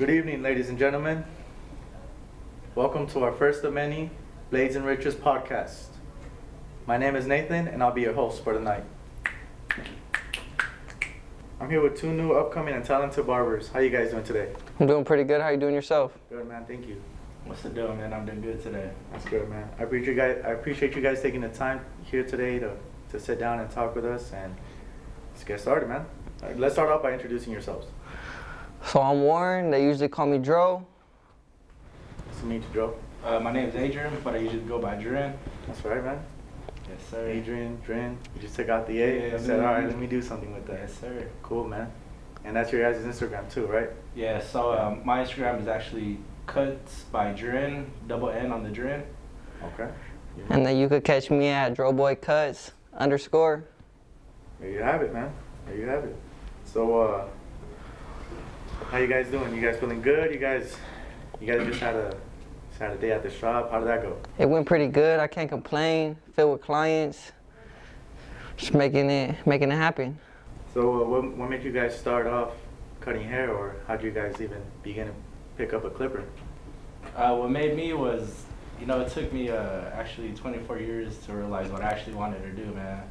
Good evening, ladies and gentlemen. Welcome to our first of many Blades and Riches podcast. My name is Nathan, and I'll be your host for tonight. I'm here with two new upcoming and talented barbers. How you guys doing today? I'm doing pretty good. How you doing yourself? Good, man. Thank you. What's the deal, man? I'm doing good today. That's good, man. I appreciate you guys taking the time here today to sit down and talk with us, and let's get started, man. All right, let's start off by introducing yourselves. So I'm Warren. They usually call me Dro. Nice to meet you, Joe. My name is Adrian, but I usually go by Dren. That's right, man. Yes, sir. Adrian, Dren. You just took out the A and said, all right, let me do something with that. Yes, sir. Cool, man. And that's your guys' Instagram too, right? Yeah, so my Instagram is actually Cuts by Dren, double N on the Dren. Okay. And then you could catch me at DroBoyCuts _. There you have it, man. There you have it. So, how you guys doing? You guys feeling good? You guys just had a day at the shop. How did that go? It went pretty good. I can't complain. Filled with clients. Just making it happen. So, what made you guys start off cutting hair, or how did you guys even begin to pick up a clipper? What made me was, it took me actually 24 years to realize what I actually wanted to do, man.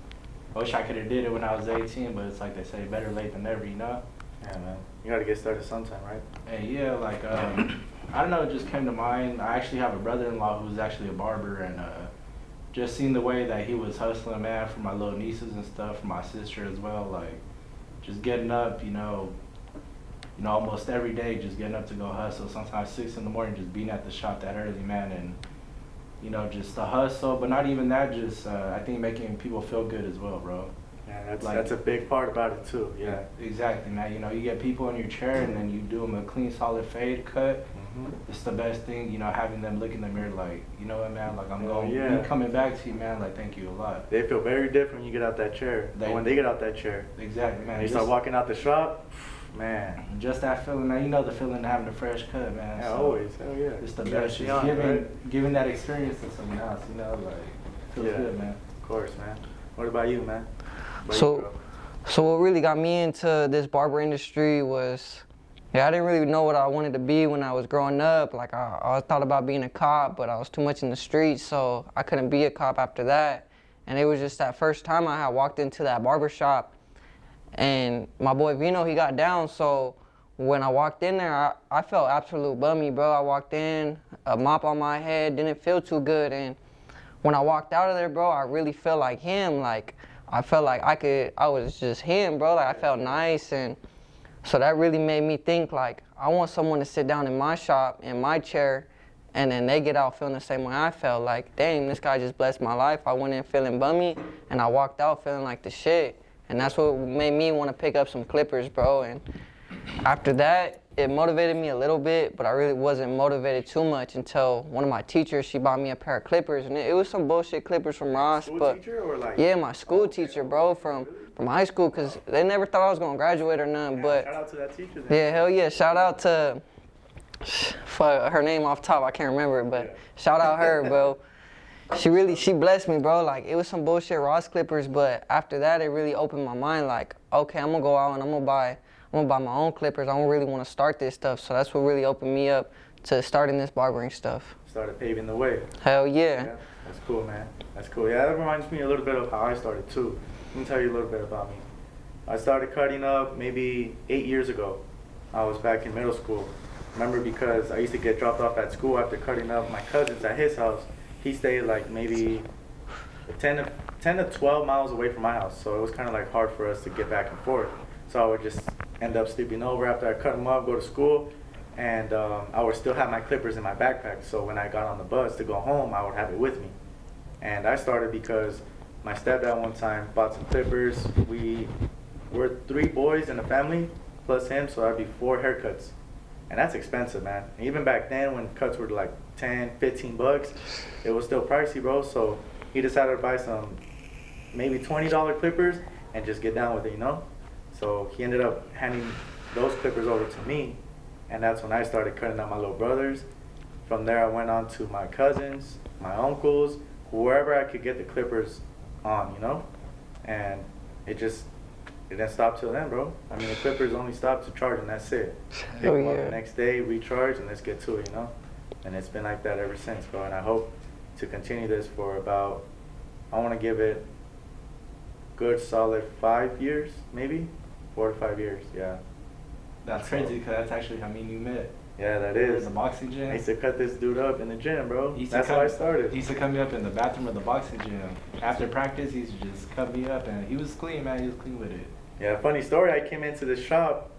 I wish I could have did it when I was 18, but it's like they say, better late than never, Yeah, man. You gotta get started sometime, right? And yeah, like, I don't know, it just came to mind. I actually have a brother-in-law who's actually a barber, and just seeing the way that he was hustling, man, for my little nieces and stuff, for my sister as well, like, just getting up, almost every day, just getting up to go hustle. Sometimes 6 in the morning, just being at the shop that early, man, and, just the hustle, but not even that, just, I think making people feel good as well, bro. Yeah, that's a big part about it too. Yeah. Exactly, man. You get people in your chair and then you do them a clean, solid fade cut. Mm-hmm. It's the best thing, having them look in the mirror like, you know what, man, like I'm going to be coming back to you, man, like thank you a lot. They feel very different when you get out that chair. When they get out that chair. Exactly, man. And you start walking out the shop, man. Just that feeling, man. The feeling of having a fresh cut, man. Yeah, so always. Hell yeah. It's the best. Just giving that experience to someone else, like, feels good, man. Of course, man. What about you, man? So what really got me into this barber industry was, I didn't really know what I wanted to be when I was growing up. Like, I thought about being a cop, but I was too much in the streets, so I couldn't be a cop after that. And it was just that first time I had walked into that barber shop, and my boy Vino, he got down, so when I walked in there, I felt absolute bummy, bro. I walked in, a mop on my head, didn't feel too good, and when I walked out of there, bro, I really felt like him. Like, I felt like I was just him, bro. Like, I felt nice, and so that really made me think, like, I want someone to sit down in my shop, in my chair, and then they get out feeling the same way I felt. Like, dang, this guy just blessed my life. I went in feeling bummy, and I walked out feeling like the shit. And that's what made me want to pick up some clippers, bro. And after that, it motivated me a little bit, but I really wasn't motivated too much until one of my teachers, she bought me a pair of clippers, and it was some bullshit clippers from Ross. School teacher or like? Yeah, my school teacher, bro, from high school, because they never thought I was going to graduate or nothing. Yeah, but shout out to that teacher then. Yeah, hell yeah. Shout out to, her name off top, I can't remember it, but shout out her, bro. She blessed me, bro. Like, it was some bullshit Ross clippers, but after that, it really opened my mind. Like, okay, I'm gonna go out and I'm gonna buy my own clippers. I don't really want to start this stuff, so that's what really opened me up to starting this barbering stuff. Started paving the way. Hell yeah. Yeah, that's cool, man. That's cool. Yeah, that reminds me a little bit of how I started too. Let me tell you a little bit about me. I started cutting up maybe 8 years ago. I was back in middle school. Remember, because I used to get dropped off at school after cutting up my cousins at his house. He stayed like maybe 10 to 12 miles away from my house, so it was kind of like hard for us to get back and forth. So I would just end up sleeping over after I cut them up, go to school, and I would still have my clippers in my backpack. So when I got on the bus to go home, I would have it with me. And I started because my stepdad one time bought some clippers. We were 3 boys in the family, plus him, so that'd be 4 haircuts. And that's expensive, man. And even back then, when cuts were like 10, 15 bucks, it was still pricey, bro. So he decided to buy some maybe $20 clippers and just get down with it, So he ended up handing those clippers over to me, and that's when I started cutting out my little brothers. From there, I went on to my cousins, my uncles, wherever I could get the clippers on, And it it didn't stop till then, bro. I mean, the clippers only stop to charge, and that's it. Pick Hell them up yeah. the next day, recharge, and let's get to it, you know? And it's been like that ever since, bro. And I hope to continue this for about, I want to give it good solid 5 years, maybe 4 to 5 years. Yeah. That's crazy because that's actually how me and you met. Yeah, that In is. the boxing gym. I used to cut this dude up in the gym, bro. He used to That's come- how I started. He used to cut me up in the bathroom of the boxing gym. After practice, he used to just cut me up, and he was clean, man. He was clean with it. Yeah, funny story. I came into the shop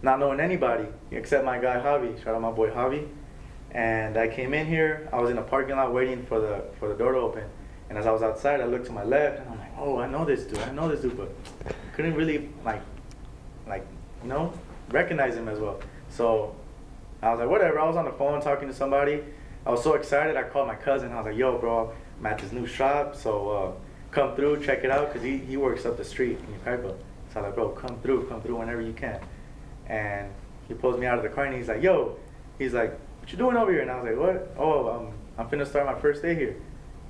not knowing anybody except my guy Javi. Shout out my boy Javi. And I came in here. I was in a parking lot waiting for the door to open. And as I was outside, I looked to my left, and I'm like, oh, I know this dude, but couldn't really like you know, recognize him as well. So I was like, whatever. I was on the phone talking to somebody. I was so excited. I called my cousin. I was like, yo, bro, I'm at this new shop, so come through, check it out, because he works up the street in Ukaipa. So I was like, bro, come through whenever you can. And he pulls me out of the car, and he's like, yo, what you doing over here? And I was like, what? Oh, I'm finna start my first day here.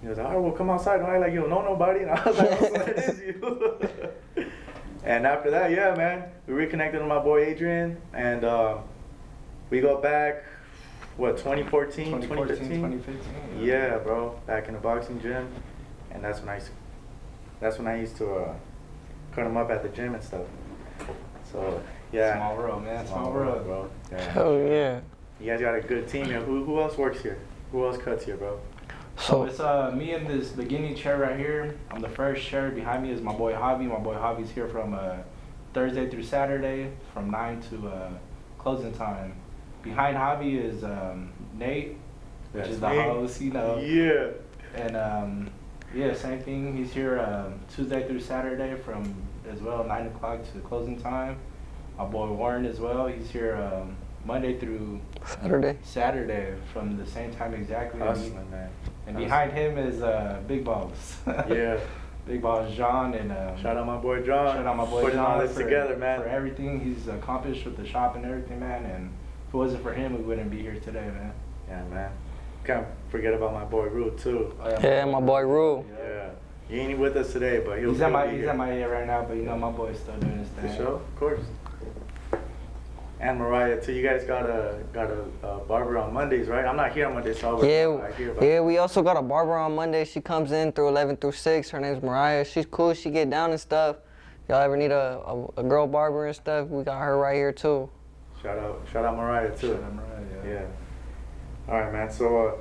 He was like, all right, well, come outside. And I was like, you don't know nobody? And I was like, oh, so it is you. And after that, yeah, man, we reconnected with my boy Adrian, and we go back, what, 2014, 2015? 2015. Yeah, bro, back in the boxing gym, and that's when I used to cut him up at the gym and stuff. So yeah, Small world, man. Small world, bro. Yeah. Hell yeah. You guys got a good team here. Who else works here? Who else cuts here, bro? So it's me in this beginning chair right here. I'm the first chair. Behind me is my boy Javi. My boy Javi's here from Thursday through Saturday from 9 to closing time. Behind Javi is Nate, which is the host, you know. Yeah. And yeah, same thing. He's here Tuesday through Saturday from as well 9 o'clock to closing time. My boy Warren as well. He's here Monday through Saturday from the same time exactly. Hustling, man. And behind him is Big Boss. Yeah. Big Boss John and Shout out my boy John. shout out my boy Putting John all this together, man. for everything he's accomplished with the shop and everything, man. And if it wasn't for him, we wouldn't be here today, man. Yeah, man. Can't forget about my boy Rue too. Oh, Yeah, my boy Rule. Yeah. He ain't with us today, but He's at my area right now, but you know my boy's still doing his For thing. sure, of course. And Mariah too. You guys got a barber on Mondays, right? I'm not here on Mondays, so I hear about Yeah, we also got a barber on Monday. She comes in through 11 through 6. Her name's Mariah. She's cool. She get down and stuff. Y'all ever need a girl barber and stuff? We got her right here too. Shout out Mariah too. Shout out Mariah, Yeah. All right, man. So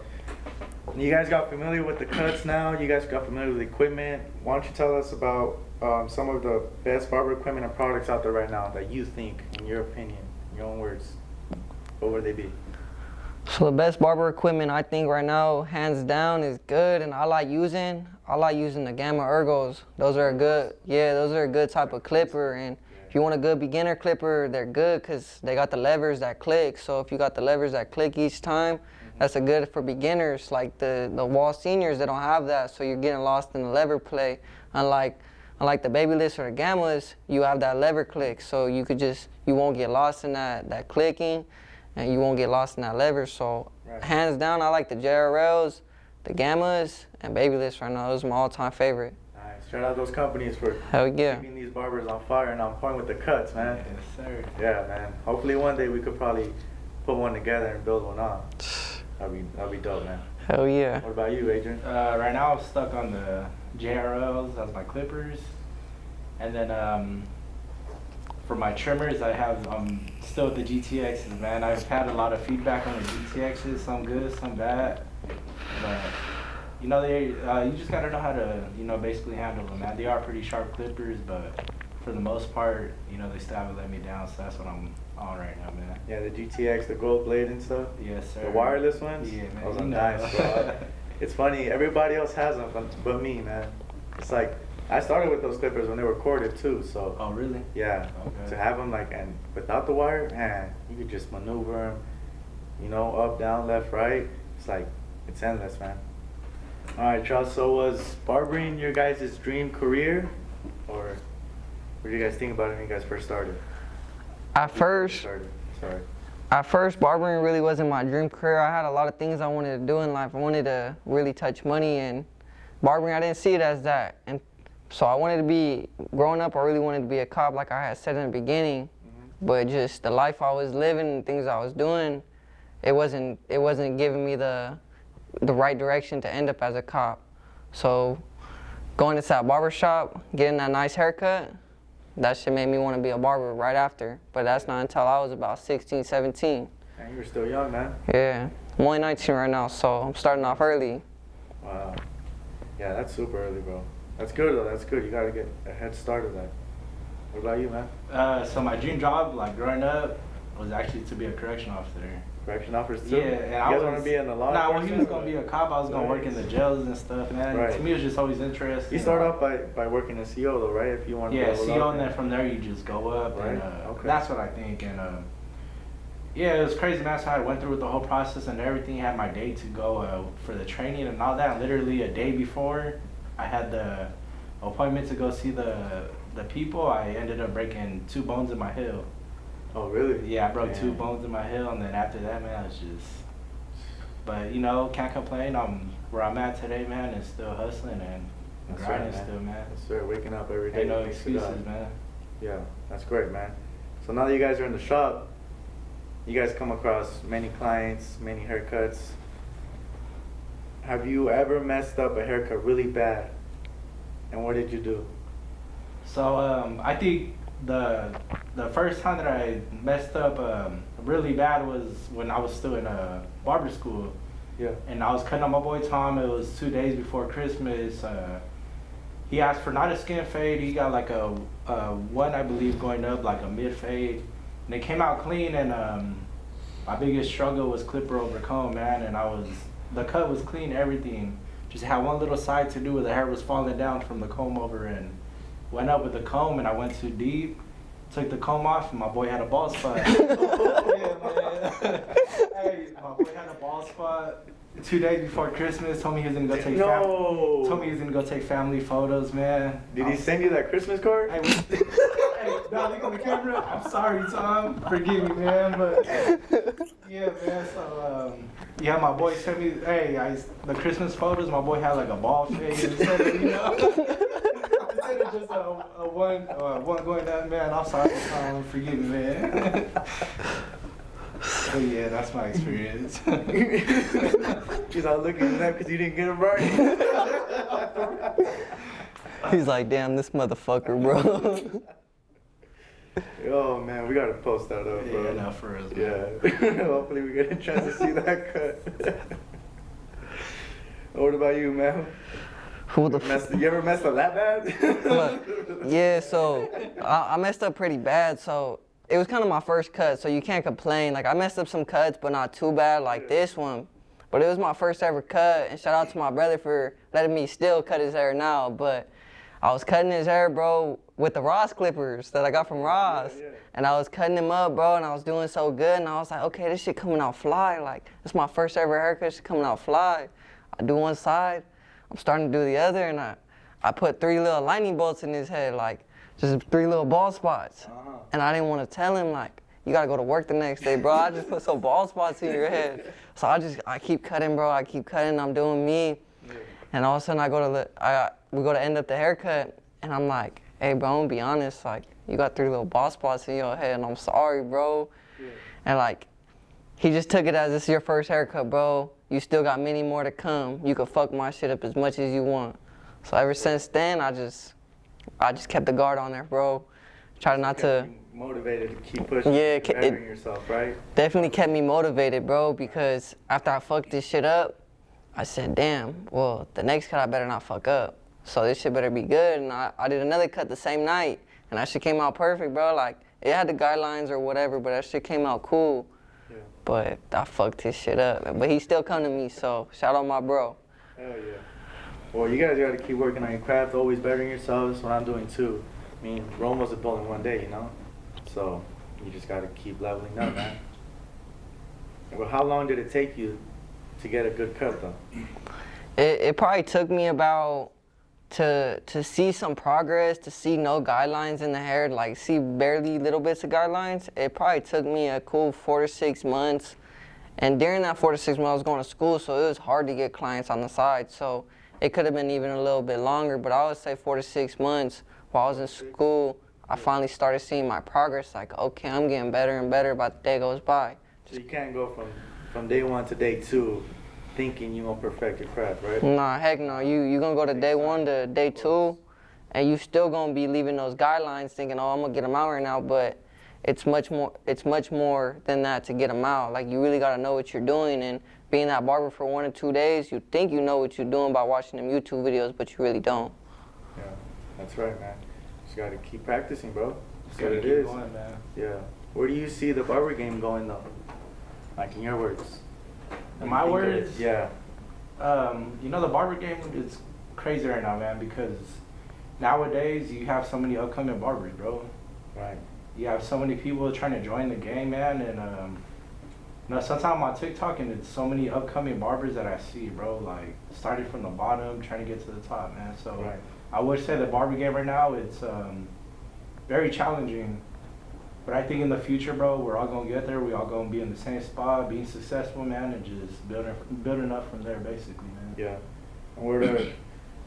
you guys got familiar with the cuts now. You guys got familiar with the equipment. Why don't you tell us about some of the best barber equipment and products out there right now that you think, in your opinion, in your own words, what would they be? So the best barber equipment I think right now, hands down, is good, and I like using the Gamma Ergos. Those are a good type of clipper, and if you want a good beginner clipper, they're good because they got the levers that click. So if you got the levers that click each time, that's a good for beginners. Like the wall seniors, they don't have that, so you're getting lost in the lever play. Unlike the Babyless or the Gammas, you have that lever click, so you won't get lost in that clicking, and you won't get lost in that lever. So hands down, I like the JRLs, the Gammas, and Babyless right now. Those are my all-time favorite. Nice. Shout out those companies for keeping these barbers on fire and on point with the cuts, man. Yes, sir. Yeah, man. Hopefully one day we could probably put one together and build one on. That'd be dope, man. Hell yeah. What about you, Adrian? Right now I'm stuck on the JRLs as my clippers, and then for my trimmers I have still with the GTXs, man. I've had a lot of feedback on the GTXs, some good, some bad, but you know you just gotta know how to basically handle them, man. They are pretty sharp clippers, but for the most part, they still haven't let me down, so that's what I'm on right now, man. Yeah, the GTX, the gold blade and stuff. Yes, sir. The wireless ones. Yeah, man. Those are nice, bro. It's funny, everybody else has them, but me, man. It's like I started with those clippers when they were corded too, so. Oh, really? Yeah. Okay. To have them and without the wire, man, you could just maneuver them, up, down, left, right. It's endless, man. All right, Charles. So was barbering your guys' dream career, or what did you guys think about it when you guys first started? At first, barbering really wasn't my dream career. I had a lot of things I wanted to do in life. I wanted to really touch money, and barbering, I didn't see it as that. So I wanted to be, growing up, I really wanted to be a cop like I had said in the beginning. But just the life I was living and things I was doing, it wasn't giving me the right direction to end up as a cop. So going into that barber shop, getting that nice haircut, that shit made me want to be a barber right after. But that's not until I was about 16, 17. And you were still young, man. Yeah, I'm only 19 right now, so I'm starting off early. Wow. Yeah, that's super early, bro. That's good, though. That's good. You got to get a head start of that. What about you, man? So my dream job, like growing up, was actually to be a correction officer. Correction officers too? Yeah, and you I guys was want to be in the law Nah, when enforcement? he was gonna be a cop, I was gonna work in the jails and stuff, man. Right. To me, it was just always interesting. You start off by working as CO, though, right? If you want to Yeah, level CO, up, and then from there you just go up, Right. and Okay. that's what I think. And yeah, it was crazy, man. So I went through with the whole process and everything. Had my day to go for the training and all that. And literally a day before I had the appointment to go see the people, I ended up breaking 2 bones in my heel. Oh, really? Yeah, I broke Damn. 2 bones in my heel, and then after that, man, it's just. But you know, can't complain. I'm where I'm at today, man, and still hustling and That's grinding right, man. still, man. That's right. Waking up every day. Ain't no thanks to excuses, God. man. Yeah, that's great, man. So now that you guys are in the shop, you guys come across many clients, many haircuts. Have you ever messed up a haircut really bad? And what did you do? So I think the first time that I messed up really bad was when I was still in barber school. Yeah. And I was cutting on my boy Tom. It was 2 days before Christmas. He asked for not a skin fade. He got like a one, I believe, going up, like a mid fade. And it came out clean. And my biggest struggle was clipper over comb, man. And the cut was clean, everything. Just had one little side to do where the hair was falling down from the comb over, and went up with the comb, and I went too deep. Took the comb off, and my boy had a bald spot. Yeah, man. Hey, my boy had a bald spot 2 days before Christmas. Told me he was gonna go take told me he was gonna go take family photos, man. Did he send you that Christmas card? Hey, now look on the camera. I'm sorry, Tom. Forgive me, man. But yeah, man. So yeah, my boy sent me. Hey, the Christmas photos. My boy had like a bald face instead of, you know. Instead of just a one going down, man. I'm sorry, Tom. Forgive me, man. But yeah, that's my experience. She's all looking at that because you didn't get him right. He's like, damn, this motherfucker, bro. Oh man, we gotta post that up, bro. Yeah, no, for us. Yeah. Hopefully we get a chance to see that cut. What about you, man? Who the You ever messed up that bad? Look, yeah, so I messed up pretty bad. So it was kind of my first cut, so you can't complain. Like, I messed up some cuts, but not too bad like this one. But it was my first ever cut, and shout out to my brother for letting me still cut his hair now. But I was cutting his hair, bro, with the Ross clippers that I got from Ross. Yeah. And I was cutting him up, bro, and I was doing so good. And I was like, okay, this shit coming out fly. Like, this is my first ever haircut, it's coming out fly. I do one side, I'm starting to do the other, and I put 3 little lightning bolts in his head, like, just 3 little bald spots. And I didn't want to tell him, like, you gotta go to work the next day, bro. I just put some bald spots in your head. So I keep cutting, bro. I keep cutting. I'm doing me. Yeah. And all of a sudden we go to end up the haircut, and I'm like, hey, bro, I'm gonna be honest. Like, you got 3 little bald spots in your head, and I'm sorry, bro. Yeah. And like, he just took it as this is your first haircut, bro. You still got many more to come. You can fuck my shit up as much as you want. So ever since then, I just kept the guard on there, bro. Try not to. Motivated to keep pushing, bettering yourself, right? Definitely kept me motivated, bro, because after I fucked this shit up, I said, damn, well, the next cut I better not fuck up. So this shit better be good. And I did another cut the same night, and that shit came out perfect, bro. Like, it had the guidelines or whatever, but that shit came out cool. Yeah. But I fucked his shit up. But he still come to me, so shout out my bro. Hell yeah. Well, you guys gotta keep working on your craft, always bettering yourselves. That's what I'm doing too. I mean, Rome wasn't built in one day, you know? So you just gotta keep leveling up, man. Well, how long did it take you to get a good cut, though? It probably took me about to see some progress, to see no guidelines in the hair, like see barely little bits of guidelines. It probably took me a cool 4 to 6 months. And during that 4 to 6 months, I was going to school, so it was hard to get clients on the side. So It could have been even a little bit longer, but I would say 4 to 6 months. While I was in school, I finally started seeing my progress. Like, okay, I'm getting better and better by the day goes by. So you can't go from day 1 to day 2 thinking you're gonna perfect your craft, right? Nah, heck no. You gonna go to day 1 to day 2, and you still gonna be leaving those guidelines thinking, oh, I'm gonna get them out right now. But it's much more than that to get them out. Like, you really gotta know what you're doing, and being that barber for 1 or 2 days, you think you know what you're doing by watching them YouTube videos, but you really don't. Yeah, that's right, man. Just gotta keep practicing, bro. Just gotta keep going, man. Yeah. Where do you see the barber game going, though? Like, in your words. In my words? Yeah. You know, the barber game is crazy right now, man, because nowadays you have so many upcoming barbers, bro. Right. You have so many people trying to join the game, man, and you know, sometimes on TikTok, and it's so many upcoming barbers that I see, bro, like, starting from the bottom, trying to get to the top, man. So Right. I would say the barber game right now, it's very challenging. But I think in the future, bro, we're all gonna get there. We all gonna be in the same spot, being successful, man, and just building up from there, basically, man. Yeah. And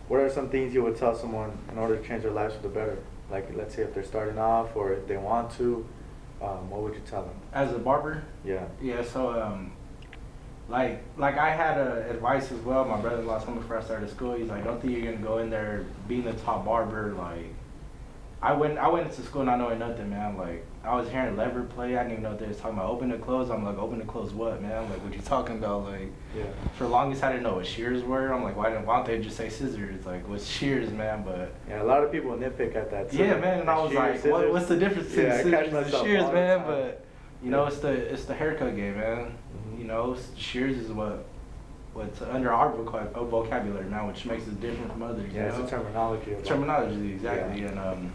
what are some things you would tell someone in order to change their lives for the better? Like, let's say if they're starting off or if they want to, what would you tell them? As a barber? Yeah. Yeah, so like I had advice as well. My brother-in-law told me before I started school, he's like, don't think you're gonna go in there being the top barber. Like, I went into school not knowing nothing, man. Like, I was hearing lever play. I didn't even know what they was talking about. Open and close. I'm like, open and close what, man? Like, what you talking about? Like, Yeah. for the longest I didn't know what shears were. I'm like, why don't they just say scissors? Like, what's shears, man? But Yeah, a lot of people nitpick at that too. yeah, man. And I was like, Scissors. what's the difference between Yeah, I catch scissors and myself shears, all the man? time. But you know, it's the haircut game, man. Mhm. You know, shears is what's under our vocabulary now, which makes it different from others. Yeah, you it's know? a terminology. Of Terminology, exactly. Yeah. And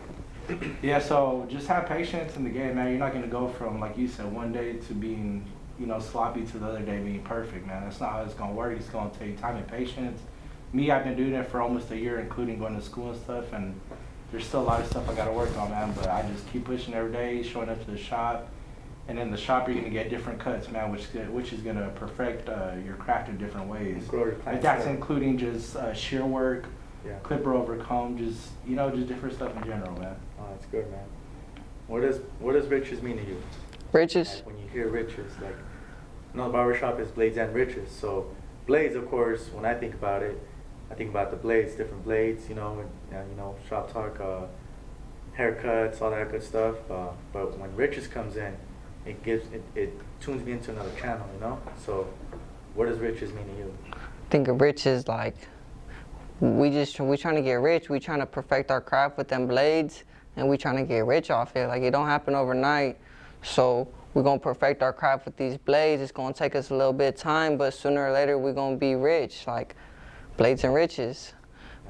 yeah, so just have patience in the game, man. You're not gonna go from, like you said, one day to being, you know, sloppy to the other day being perfect, man. That's not how it's gonna work. It's gonna take time and patience. Me, I've been doing it for almost a year, including going to school and stuff, and there's still a lot of stuff I gotta work on, man. But I just keep pushing every day, showing up to the shop, and in the shop you're gonna get different cuts, man, which is gonna perfect your craft in different ways. Grow your Like, clientele. that's including just shear work, Yeah. clipper over comb, just, you know, just different stuff in general, man. Oh, that's good, man. What does riches mean to you? Riches? Like, when you hear riches, like, you know, the barber shop is blades and riches. So blades, of course, when I think about it, I think about the blades, different blades, you know, and you know, shop talk, haircuts, all that good stuff. But when riches comes in, it tunes me into another channel, you know. So, what does riches mean to you? Think of riches like we trying to get rich. We trying to perfect our craft with them blades, and we trying to get rich off it. Like, it don't happen overnight. So we're gonna perfect our craft with these blades. It's gonna take us a little bit of time, but sooner or later we're gonna be rich. Like, blades and riches.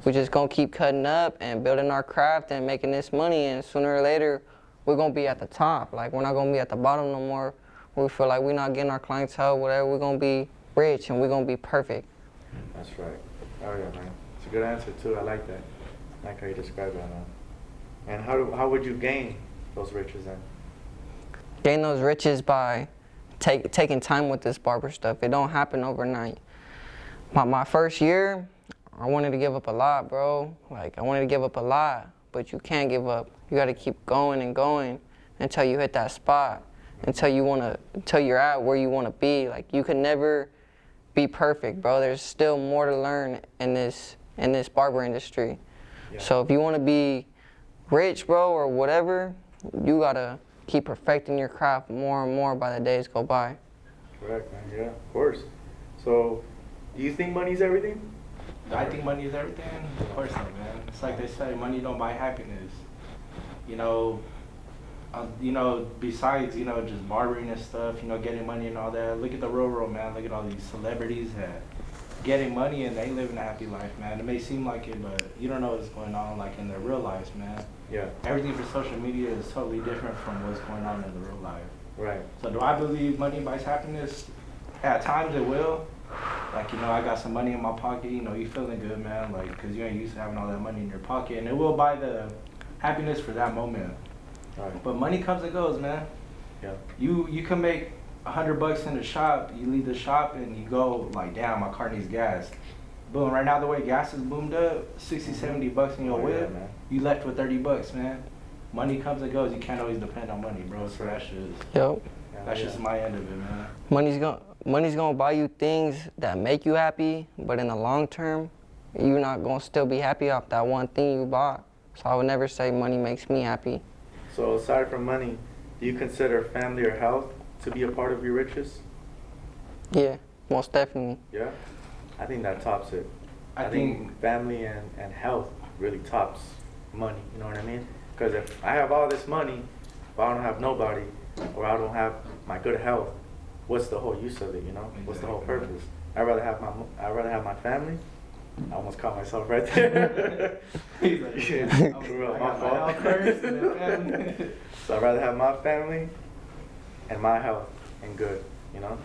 We're just gonna keep cutting up and building our craft and making this money, and sooner or later we're gonna be at the top. Like, we're not gonna be at the bottom no more. We feel like we're not getting our clientele, whatever. We're gonna be rich and we're gonna be perfect. That's right. Oh yeah, man. It's a good answer too. I like that. I like how you describe that, man. And how would you gain those riches then? Gain those riches by taking time with this barber stuff. It don't happen overnight. My first year, I wanted to give up a lot, bro. Like, I wanted to give up a lot, but you can't give up. You gotta keep going and going until you hit that spot, until you're at where you wanna be. Like, you can never be perfect, bro. There's still more to learn in this barber industry. Yeah. So if you wanna be rich, bro, or whatever, you gotta keep perfecting your craft more and more by the days go by. Correct, man. Yeah, of course. So, do you think money's everything? I think money is everything. Of course not, man. It's like they say, money don't buy happiness. You know, besides, you know, just barbering and stuff, you know, getting money and all that. Look at the real world, man. Look at all these celebrities that getting money and they living a happy life, man. It may seem like it, but you don't know what's going on, like, in their real lives, man. Yeah. Everything for social media is totally different from what's going on in the real life. Right. So do I believe money buys happiness? At times it will. Like, you know, I got some money in my pocket, you know, you feeling good, man, like, because you ain't used to having all that money in your pocket, and it will buy the happiness for that moment. Right. But money comes and goes, man. Yeah. You can make $100 in the shop, you leave the shop and you go like, damn, my car needs gas. boom, right now the way gas is boomed up, 60, 70 bucks in your whip, man. you left with 30 bucks, man. Money comes and goes. You can't always depend on money, bro. So that's Yep. just my end of it, man. Money's gonna buy you things that make you happy, but in the long term, you're not gonna still be happy off that one thing you bought. So I would never say money makes me happy. So aside from money, do you consider family or health to be a part of your riches? Yeah, most definitely. Yeah, I think that tops it. I think family and health really tops money. You know what I mean? Because if I have all this money, but I don't have nobody, or I don't have my good health, what's the whole use of it? You know, what's the whole purpose? I'd rather have my family. I almost caught myself right there. He's like, my fault. So I'd rather have my family and my health and good. You know.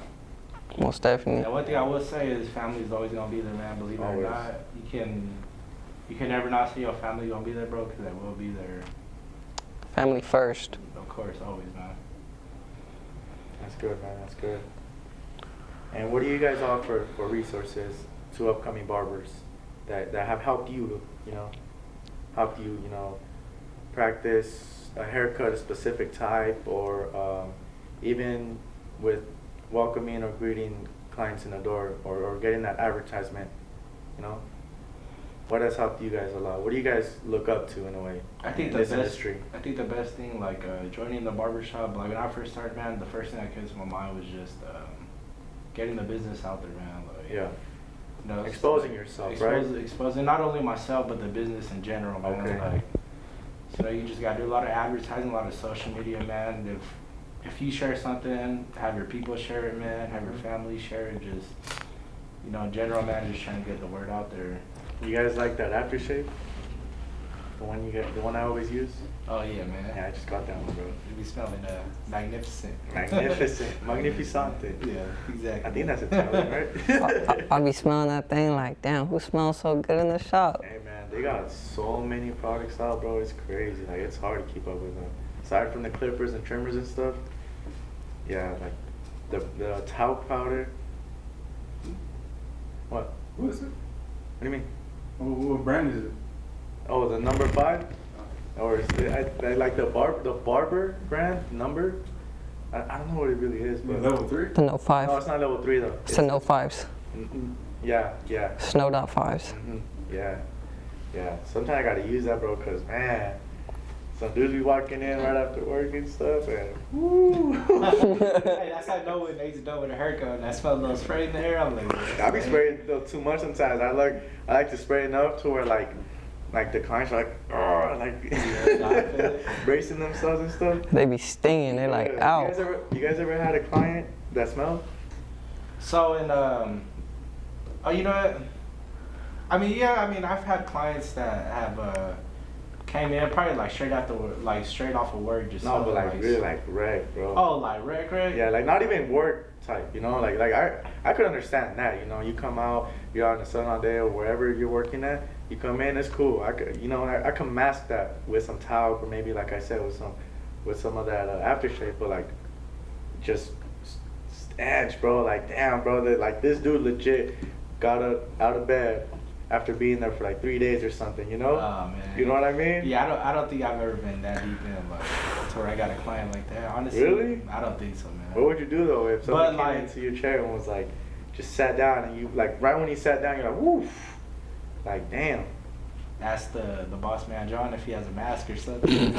Most definitely. And one thing I will say is family is always gonna be there, man. Believe it or Always. not, you can never not see your family gonna be there, bro, because they will be there. Family first. Of course, always, man. That's good, man. That's good. And what do you guys offer for resources to upcoming barbers that have helped you, practice a haircut, a specific type, or even with welcoming or greeting clients in the door, or getting that advertisement, you know? What has helped you guys a lot? What do you guys look up to in a way? I think in this industry? I think the best thing, like joining the barber shop, like when I first started, man, the first thing that came to my mind was just getting the business out there, man. Like, Yeah. you know, Exposing yourself, right? Exposing not only myself but the business in general, man. Okay. Like, so you just gotta do a lot of advertising, a lot of social media, man. If you share something, have your people share it, man. Have your family share it. Just, you know, in general, man, just trying to get the word out there. You guys like that aftershave? The one I always use? Oh yeah, man. Yeah, I just got that one, bro. You be smelling magnificent. Magnificent. Magnificante. Yeah, exactly. I think that's Italian, right? I'll be smelling that thing like, damn, who smells so good in the shop? Hey, man, they got so many products out, bro. It's crazy. Like, it's hard to keep up with them. Aside from the clippers and trimmers and stuff, yeah, like the talc powder. What? What is it? What do you mean? What brand is it? Oh, the number 5? Or I like the Barber brand number. I don't know what it really is, but Level 3? The No 5. no, it's not level 3 though. It's the No 5s. Yeah. Snow.5s. Yeah. Sometimes I gotta use that, bro, cause man, some dudes be walking in right after work and stuff, and woo. Hey, that's how I know when Nate's done with a haircut and I smell a little spray in the hair. I'm like, I be spraying though too much sometimes. I like to spray enough to where like the clients are like, oh, like bracing themselves and stuff. They be stinging. They're like, ow. You guys ever had a client that smelled? So oh, you know what? I mean, I've had clients that have came in probably like straight off of work, just No, but like really like wreck, bro. Oh, like wreck. Yeah, like not even work type, you know, like I could understand that, you know, you come out, you're out in the sun all day or wherever you're working at, you come in, it's cool. I could, you know, I can mask that with some talc or maybe like I said with some of that aftershave, but like just stench, bro. Like damn, bro, like this dude legit got out of bed after being there for like 3 days or something, you know? Oh man. You know what I mean? Yeah, I don't think I've ever been that deep in like to where I got a client like that. Honestly, Really? I don't think so, man. What would you do though if someone But, came like- into your chair and was like, just sat down and you like right when he sat down, you're like, woof, like damn. Ask the boss man John if he has a mask or something.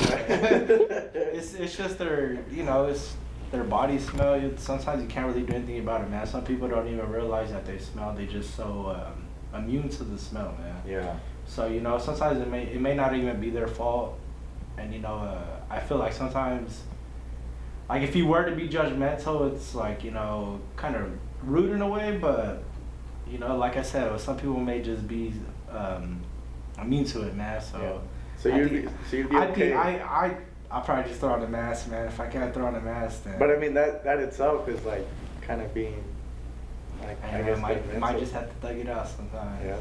It's just their, you know, it's their body smell. Sometimes you can't really do anything about it, man. Some people don't even realize that they smell. They just so immune to the smell, man. Yeah. So, you know, sometimes it may not even be their fault. And, you know, I feel like sometimes, like if you were to be judgmental, it's like, you know, kind of rude in a way, but, you know, like I said, some people may just be immune to it, man. So, Yeah. So you'd be okay. I'll probably just throw on a mask, man. If I can't throw on a mask, then. But I mean that itself is like kind of being like I guess might judgmental. just have to thug it out sometimes. Yeah.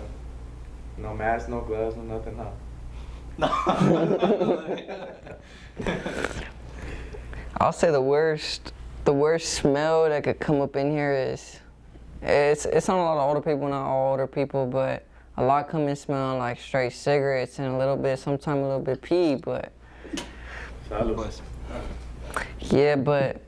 No mask, no gloves, no nothing, huh? No. I'll say the worst smell that could come up in here It's not a lot of older people, not all older people, but a lot come and smell like straight cigarettes and a little bit, sometimes a little bit pee, but Salud. yeah, but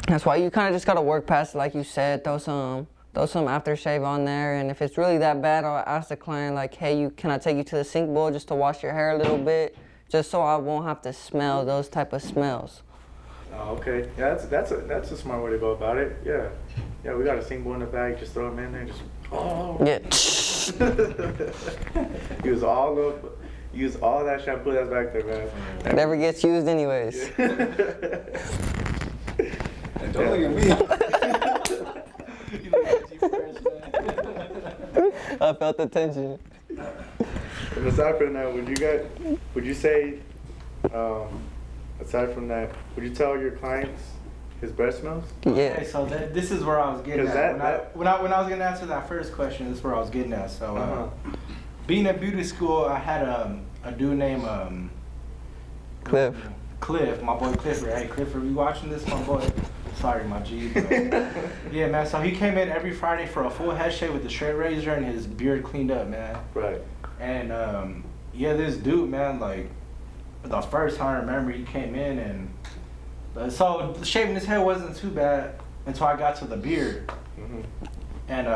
that's why you kind of just gotta work past it, like you said. Throw some aftershave on there, and if it's really that bad, I'll ask the client like, hey, can I take you to the sink bowl just to wash your hair a little bit, just so I won't have to smell those type of smells. Oh, okay. Yeah, that's a smart way to go about it. Yeah. Yeah, we got a sink bowl in the bag. Just throw them in there. Just Yeah. use all that shampoo that's back there, man. It never gets used anyways. And don't look at me. I felt the tension. And aside from that, would you say, aside from that, would you tell your clients his breath smells? Yeah. Okay, so this is where I was getting 'Cause at. When I was gonna answer that first question, this is where I was getting at. So, being at beauty school, I had a dude named Cliff. Cliff, my boy Clifford. Hey, Clifford, you watching this, my boy? Sorry, my G. But yeah, man. So he came in every Friday for a full head shave with the straight razor and his beard cleaned up, man. Right. And yeah, this dude, man, like the first time I remember he came in and so shaving his head wasn't too bad until I got to the beard. Mm-hmm. And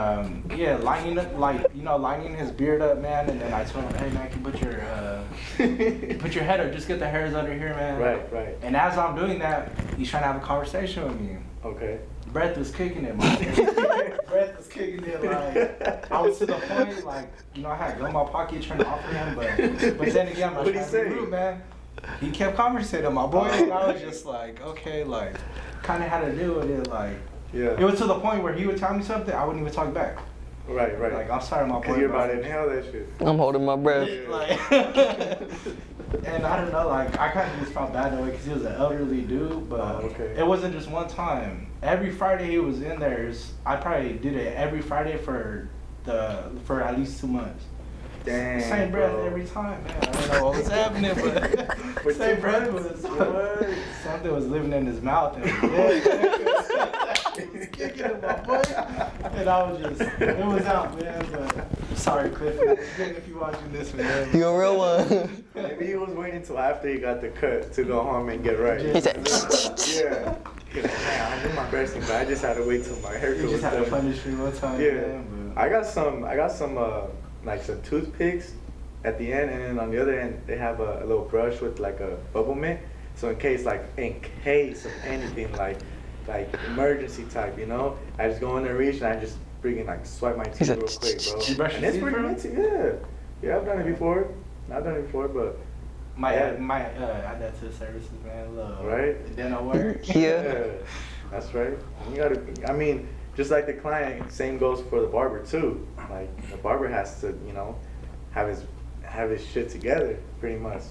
yeah, lining his beard up, man. And then I told him, hey man, can you put your head up, just get the hairs under here, man. Right. And as I'm doing that, he's trying to have a conversation with me. Okay. Breath was kicking in, man. Breath was kicking in, like I was to the point, like I had gum in my pocket trying to offer him, but then again, I'm not What'd he trying to say? be rude, man. He kept conversating, my boy, and I was just like, okay, like kind of had to deal with it, like. Yeah. It was to the point where he would tell me something, I wouldn't even talk back. Right. Like, I'm sorry, my boy. Cause you're bro. about to inhale that shit. I'm holding my breath. Like, and I don't know, like, I kind of just felt bad in a way because he was an elderly dude, but okay. it wasn't just one time. Every Friday he was in there. I probably did it every Friday for at least 2 months. Dang, Same breath bro. every time, man. I don't know what was happening, but With same 2 breath months? was something was living in his mouth. And it was kicking in my boy. And I was just, it was out, man. But sorry, Cliff. If you watching this, man. You a real one. Maybe he was waiting until after he got the cut to go home and get right. He said, Yeah. He's like, man, I did my best, but I just had to wait till my haircut You was just had to done. punish me one time, Yeah. man. But I got some like some toothpicks at the end, and then on the other end they have a little brush with like a bubble mint. So in case of anything like emergency type, I just go in there, reach, and I just freaking like swipe my teeth said, real quick, bro. You brush And your it's teeth, pretty bro? minty, yeah. I've done it before. but might Yeah. add that to the services, man. Little Right? dental work. yeah. That's right. I mean, just like the client, same goes for the barber too. Like the barber has to, have his shit together pretty much.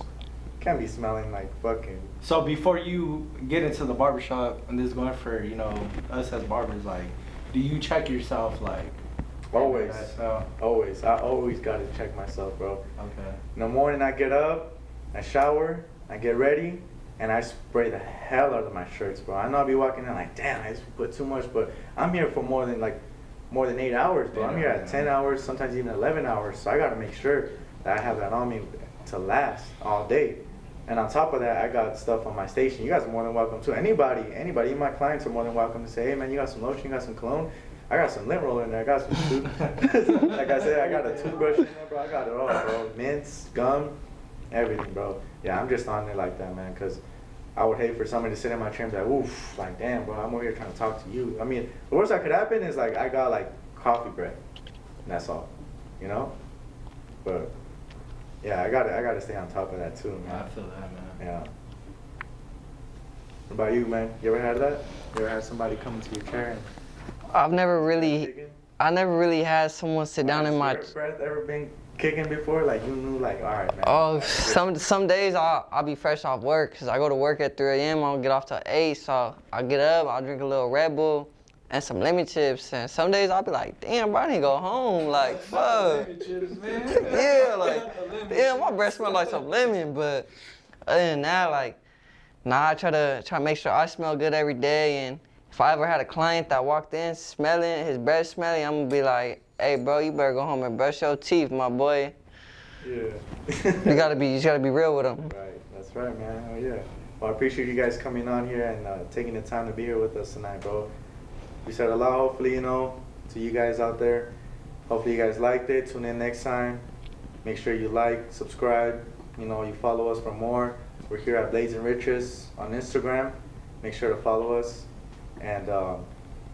Can't be smelling like fucking. So before you get into the barbershop, and this is going for, us as barbers, like, do you check yourself, like? Always. Oh, Always. I always gotta check myself, bro. okay. In the morning I get up, I shower, I get ready, and I spray the hell out of my shirts, bro. I know I'll be walking in like, damn, I just put too much, but I'm here for more than 8 hours, bro. I'm here at 10 hours, sometimes even 11 hours, so I gotta make sure that I have that on me to last all day. And on top of that, I got stuff on my station. You guys are more than welcome to. Anybody, my clients are more than welcome to say, hey man, you got some lotion, you got some cologne? I got some lint roller in there, I got some like I said, I got a toothbrush in there, bro. I got it all, bro. Mints, gum, everything, bro. Yeah, I'm just on there like that, man, because I would hate for somebody to sit in my chair and be like, oof, like, damn, bro, I'm over here trying to talk to you. I mean, the worst that could happen is, like, I got, like, coffee breath. And that's all, But, yeah, I gotta stay on top of that, too, man. I feel that, man. Yeah. What about you, man? You ever had that? You ever had somebody come into your chair and I never really had someone sit down in my. Your breath ever been kicking before? Like you knew, like, all right, man. Oh, some days I'll be fresh off work because I go to work at 3 a.m. I'll get off till 8, so I'll get up, I'll drink a little Red Bull and some lemon chips, and some days I'll be like, damn, bro, I need to go home, like, fuck. Yeah, like, yeah, my breath smell like some lemon, but other than that, like, I try to make sure I smell good every day, and if I ever had a client that walked in smelling, his breath smelling, I'm gonna be like, hey bro, you better go home and brush your teeth, my boy. Yeah. You gotta be real with them. Right, that's right, man. Oh yeah. Well, I appreciate you guys coming on here and taking the time to be here with us tonight, bro. We said a lot, hopefully, to you guys out there. Hopefully you guys liked it. Tune in next time. Make sure you like, subscribe, you follow us for more. We're here at Blades and Riches on Instagram. Make sure to follow us. And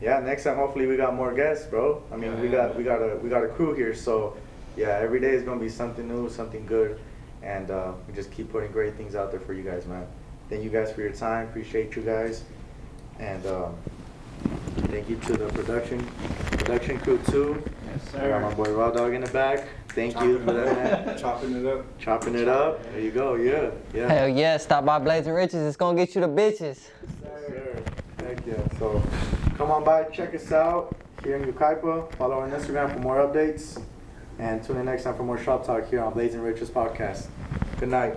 yeah, next time hopefully we got more guests, bro. I mean, we got a crew here, so yeah, every day is gonna be something new, something good, and we just keep putting great things out there for you guys, man. Thank you guys for your time. Appreciate you guys, and thank you to the production crew too. Yes, I got my boy Raw Dog in the back. Thank you for that, man. Chopping it up. There you go. Yeah. Hell yeah, stop by Blades and Riches. It's gonna get you the bitches. Yes, sir. Heck yeah. So come on by, check us out here in Yucaipa. Follow on Instagram for more updates. And tune in next time for more shop talk here on Blades and Riches podcast. Good night.